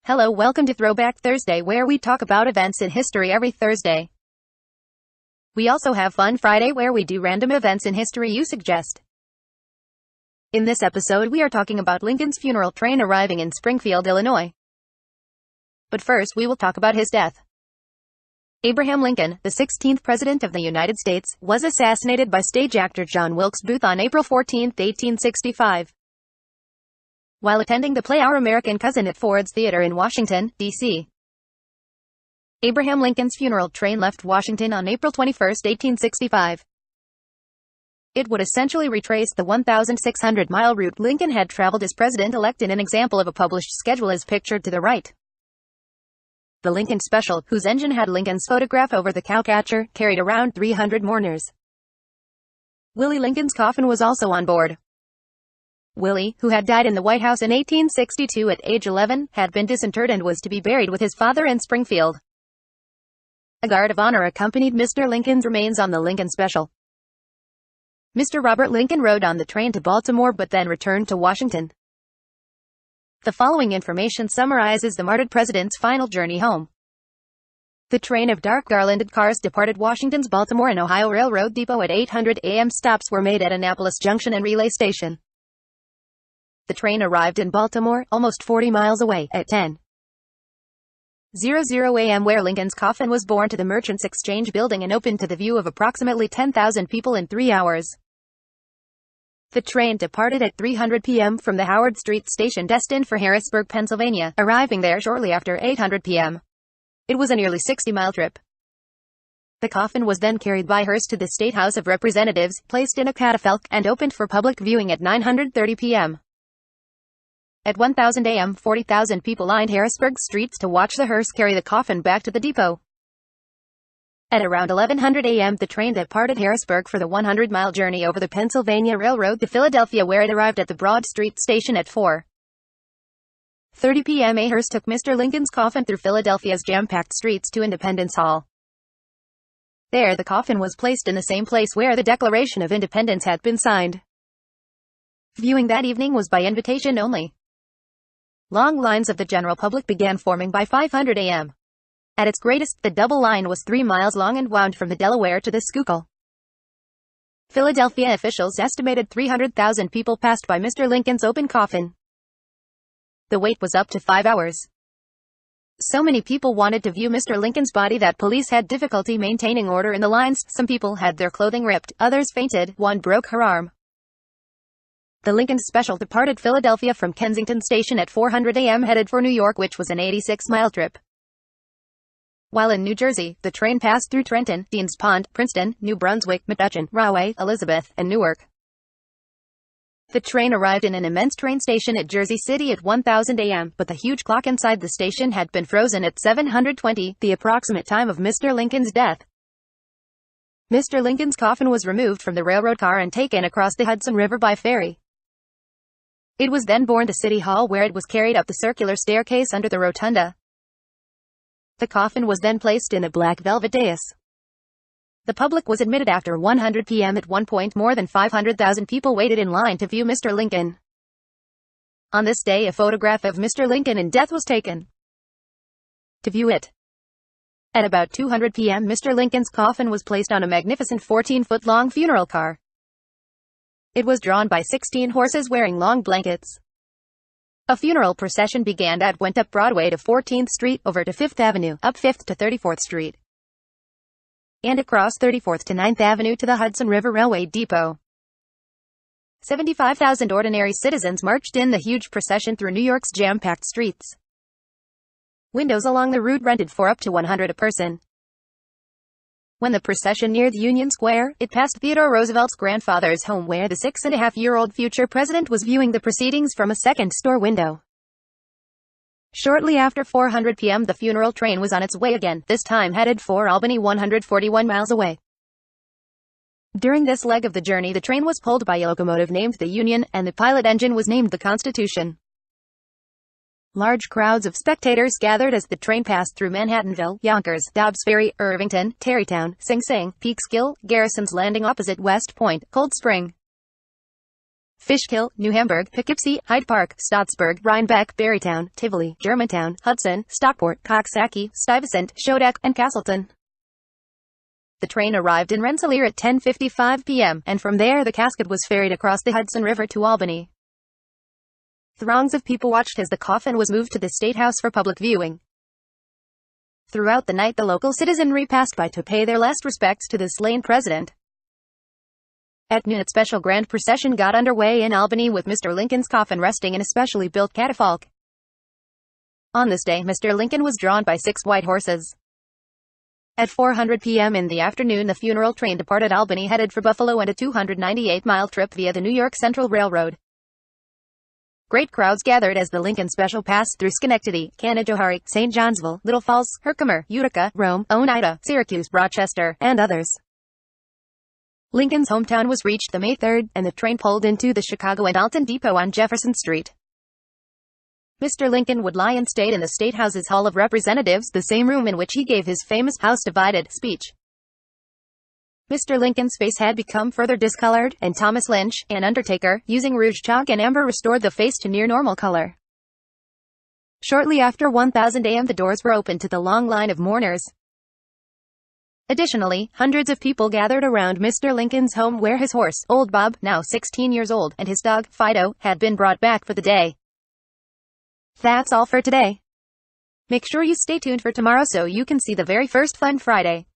Hello, welcome to Throwback Thursday, where we talk about events in history every Thursday. We also have Fun Friday, where we do random events in history you suggest. In this episode, we are talking about Lincoln's funeral train arriving in Springfield, Illinois. But first, we will talk about his death. Abraham Lincoln, the 16th President of the United States, was assassinated by stage actor John Wilkes Booth on April 14, 1865. While attending the play Our American Cousin at Ford's Theater in Washington, D.C. Abraham Lincoln's funeral train left Washington on April 21, 1865. It would essentially retrace the 1,600-mile route Lincoln had traveled as president-elect, in an example of a published schedule is pictured to the right. The Lincoln Special, whose engine had Lincoln's photograph over the cowcatcher, carried around 300 mourners. Willie Lincoln's coffin was also on board. Willie, who had died in the White House in 1862 at age 11, had been disinterred and was to be buried with his father in Springfield. A guard of honor accompanied Mr. Lincoln's remains on the Lincoln Special. Mr. Robert Lincoln rode on the train to Baltimore but then returned to Washington. The following information summarizes the martyred president's final journey home. The train of dark garlanded cars departed Washington's Baltimore and Ohio Railroad Depot at 8:00 a.m. Stops were made at Annapolis Junction and Relay Station. The train arrived in Baltimore, almost 40 miles away, at 10:00 a.m. where Lincoln's coffin was borne to the Merchants Exchange Building and opened to the view of approximately 10,000 people in 3 hours. The train departed at 3:00 p.m. from the Howard Street station destined for Harrisburg, Pennsylvania, arriving there shortly after 8:00 p.m. It was a nearly 60-mile trip. The coffin was then carried by hearse to the State House of Representatives, placed in a catafalque, and opened for public viewing at 9:30 p.m. At 1:00 a.m., 40,000 people lined Harrisburg streets to watch the hearse carry the coffin back to the depot. At around 11:00 a.m., the train departed Harrisburg for the 100-mile journey over the Pennsylvania Railroad to Philadelphia, where it arrived at the Broad Street station at 4:30 p.m. A hearse took Mr. Lincoln's coffin through Philadelphia's jam-packed streets to Independence Hall. There, the coffin was placed in the same place where the Declaration of Independence had been signed. Viewing that evening was by invitation only. Long lines of the general public began forming by 5:00 a.m. At its greatest, the double line was 3 miles long and wound from the Delaware to the Schuylkill. Philadelphia officials estimated 300,000 people passed by Mr. Lincoln's open coffin. The wait was up to 5 hours. So many people wanted to view Mr. Lincoln's body that police had difficulty maintaining order in the lines. Some people had their clothing ripped, others fainted, one broke her arm. The Lincoln Special departed Philadelphia from Kensington Station at 4:00 a.m. headed for New York, which was an 86-mile trip. While in New Jersey, the train passed through Trenton, Deans Pond, Princeton, New Brunswick, Metuchen, Rahway, Elizabeth, and Newark. The train arrived in an immense train station at Jersey City at 1:00 a.m., but the huge clock inside the station had been frozen at 7:20, the approximate time of Mr. Lincoln's death. Mr. Lincoln's coffin was removed from the railroad car and taken across the Hudson River by ferry. It was then borne to City Hall, where it was carried up the circular staircase under the rotunda. The coffin was then placed in a black velvet dais. The public was admitted after 1:00 p.m. At one point, more than 500,000 people waited in line to view Mr. Lincoln. On this day, a photograph of Mr. Lincoln in death was taken. To view it, at about 2:00 p.m., Mr. Lincoln's coffin was placed on a magnificent 14-foot-long funeral car. It was drawn by 16 horses wearing long blankets. A funeral procession began that went up Broadway to 14th Street, over to 5th Avenue, up 5th to 34th Street, and across 34th to 9th Avenue to the Hudson River Railway Depot. 75,000 ordinary citizens marched in the huge procession through New York's jam-packed streets. Windows along the route rented for up to 100 a person. When the procession neared Union Square, it passed Theodore Roosevelt's grandfather's home, where the 6.5-year-old future president was viewing the proceedings from a second-store window. Shortly after 4:00 p.m., the funeral train was on its way again, this time headed for Albany, 141 miles away. During this leg of the journey, the train was pulled by a locomotive named the Union, and the pilot engine was named the Constitution. Large crowds of spectators gathered as the train passed through Manhattanville, Yonkers, Dobbs Ferry, Irvington, Tarrytown, Sing Sing, Peekskill, Garrison's Landing opposite West Point, Cold Spring, Fishkill, New Hamburg, Poughkeepsie, Hyde Park, Stottsburg, Rhinebeck, Barrytown, Tivoli, Germantown, Hudson, Stockport, Coxsackie, Stuyvesant, Shodak, and Castleton. The train arrived in Rensselaer at 10:55 p.m., and from there the casket was ferried across the Hudson River to Albany. Throngs of people watched as the coffin was moved to the State House for public viewing. Throughout the night, the local citizenry passed by to pay their last respects to the slain president. At noon, a special grand procession got underway in Albany with Mr. Lincoln's coffin resting in a specially built catafalque. On this day, Mr. Lincoln was drawn by 6 white horses. At 4:00 p.m. in the afternoon, the funeral train departed Albany headed for Buffalo and a 298-mile trip via the New York Central Railroad. Great crowds gathered as the Lincoln Special passed through Schenectady, Canajoharie, St. Johnsville, Little Falls, Herkimer, Utica, Rome, Oneida, Syracuse, Rochester, and others. Lincoln's hometown was reached the May 3rd, and the train pulled into the Chicago and Alton Depot on Jefferson Street. Mr. Lincoln would lie in state in the State House's Hall of Representatives, the same room in which he gave his famous House Divided speech. Mr. Lincoln's face had become further discolored, and Thomas Lynch, an undertaker, using rouge chalk and amber restored the face to near normal color. Shortly after 1:00 a.m. the doors were opened to the long line of mourners. Additionally, hundreds of people gathered around Mr. Lincoln's home where his horse, Old Bob, now 16 years old, and his dog, Fido, had been brought back for the day. That's all for today. Make sure you stay tuned for tomorrow so you can see the very first Fun Friday.